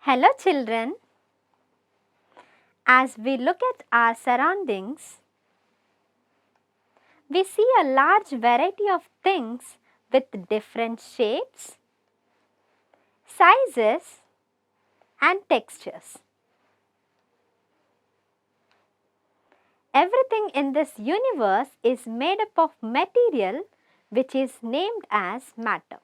Hello children, as we look at our surroundings, we see a large variety of things with different shapes, sizes and textures. Everything in this universe is made up of material which is named as matter.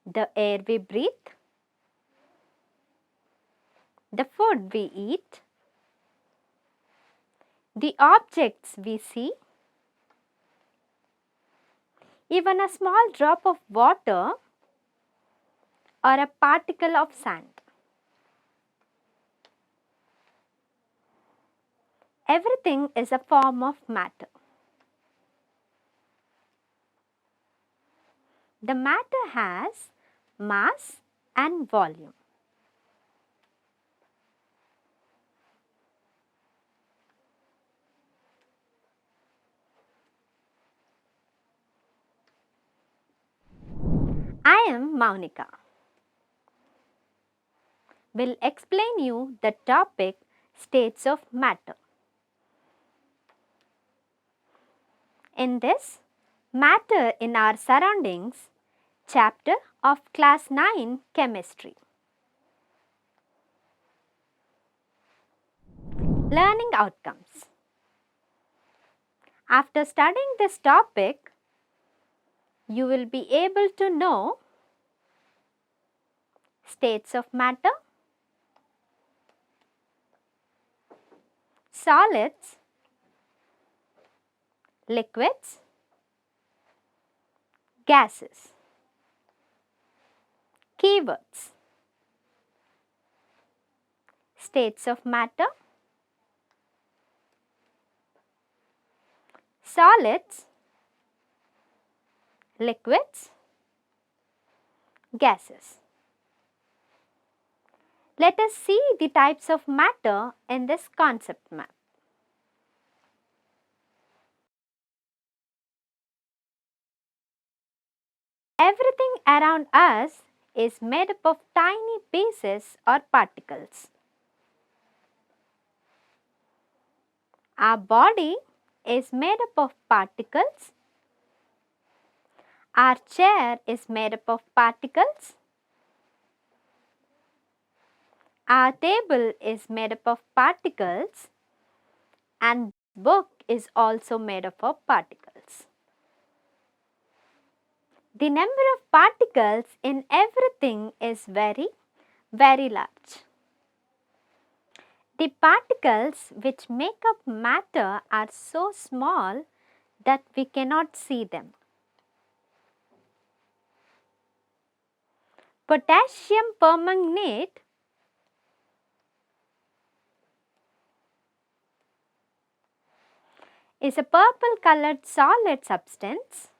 The air we breathe, the food we eat, the objects we see, even a small drop of water or a particle of sand. Everything is a form of matter. The matter has mass and volume. I am Maunika. Will explain you the topic states of matter. In this Matter in Our Surroundings chapter of class 9 chemistry. Learning outcomes. After studying this topic, you will be able to know states of matter, solids, liquids, gases. Keywords: states of matter, solids, liquids, gases. Let us see the types of matter in this concept map. Everything around us is made up of tiny pieces or particles. Our body is made up of particles. Our chair is made up of particles. Our table is made up of particles, and book is also made up of particles. The number of particles in everything is very, very large. The particles which make up matter are so small that we cannot see them. Potassium permanganate is a purple colored solid substance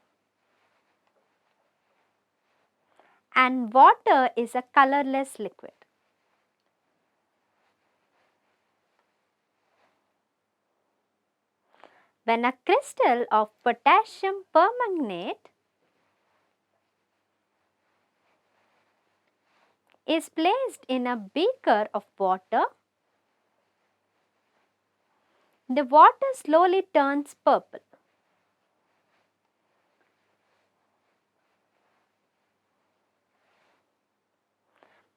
and water is a colorless liquid. When a crystal of potassium permanganate is placed in a beaker of water, the water slowly turns purple.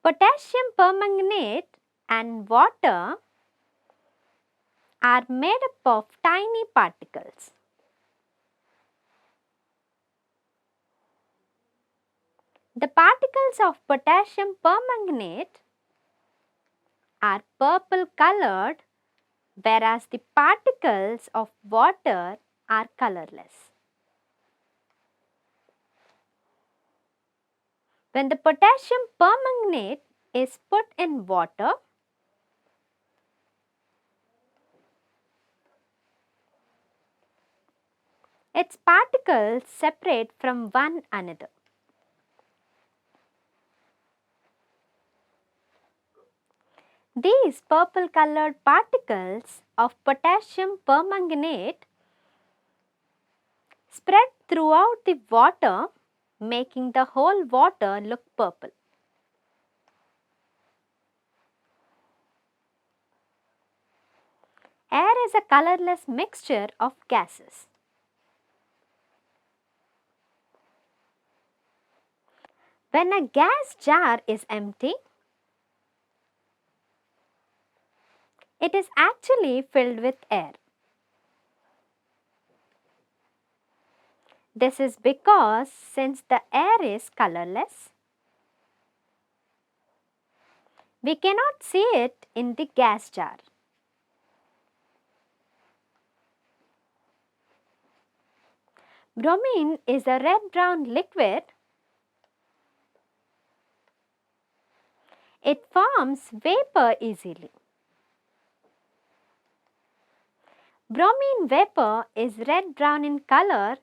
Potassium permanganate and water are made up of tiny particles. The particles of potassium permanganate are purple colored, whereas the particles of water are colorless. When the potassium permanganate is put in water, its particles separate from one another. These purple colored particles of potassium permanganate spread throughout the water making the whole water look purple. Air is a colorless mixture of gases. When a gas jar is empty, it is actually filled with air. This is because since the air is colorless, we cannot see it in the gas jar. Bromine is a red-brown liquid. It forms vapor easily. Bromine vapor is red-brown in color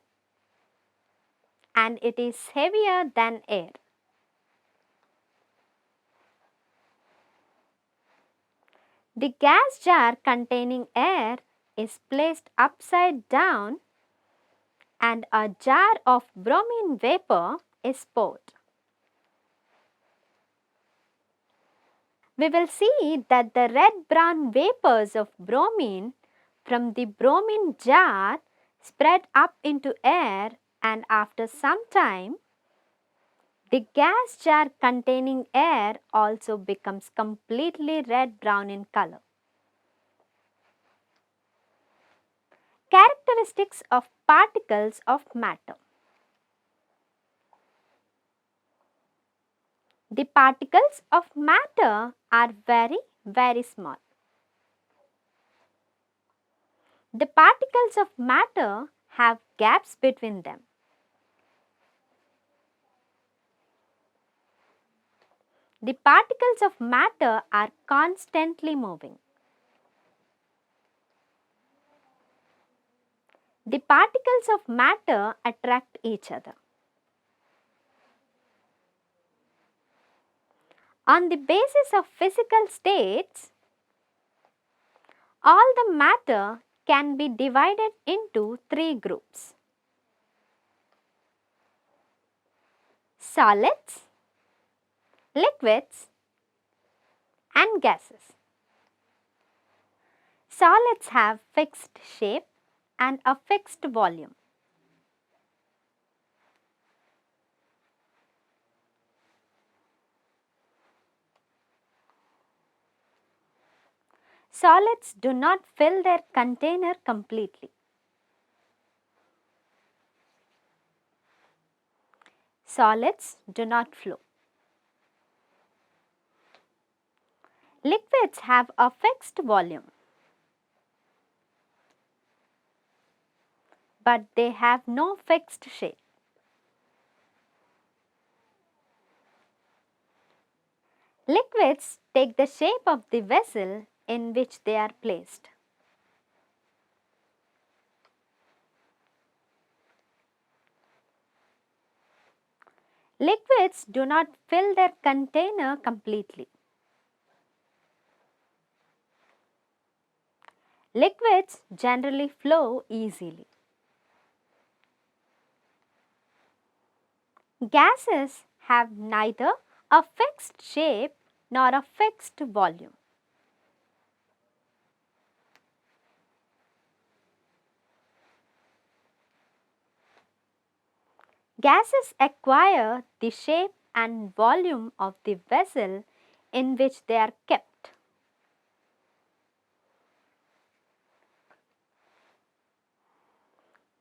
and it is heavier than air. The gas jar containing air is placed upside down and a jar of bromine vapor is poured. We will see that the red-brown vapors of bromine from the bromine jar spread up into air, and after some time, the gas jar containing air also becomes completely red-brown in color. Characteristics of particles of matter. The particles of matter are very, very small. The particles of matter have gaps between them. The particles of matter are constantly moving. The particles of matter attract each other. On the basis of physical states, all the matter can be divided into three groups: solids, liquids, and gases. Solids have fixed shape and a fixed volume. Solids do not fill their container completely. Solids do not flow. Liquids have a fixed volume, but they have no fixed shape. Liquids take the shape of the vessel in which they are placed. Liquids do not fill their container completely. Liquids generally flow easily. Gases have neither a fixed shape nor a fixed volume. Gases acquire the shape and volume of the vessel in which they are kept.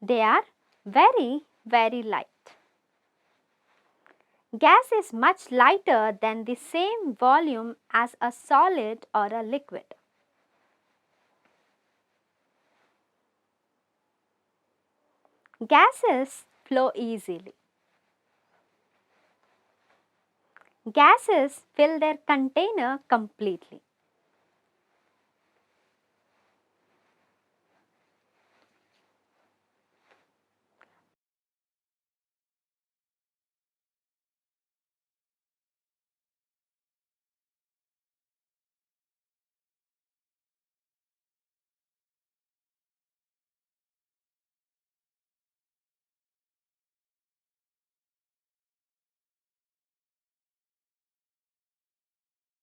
They are very, very light. Gas is much lighter than the same volume as a solid or a liquid. Gases flow easily. Gases fill their container completely.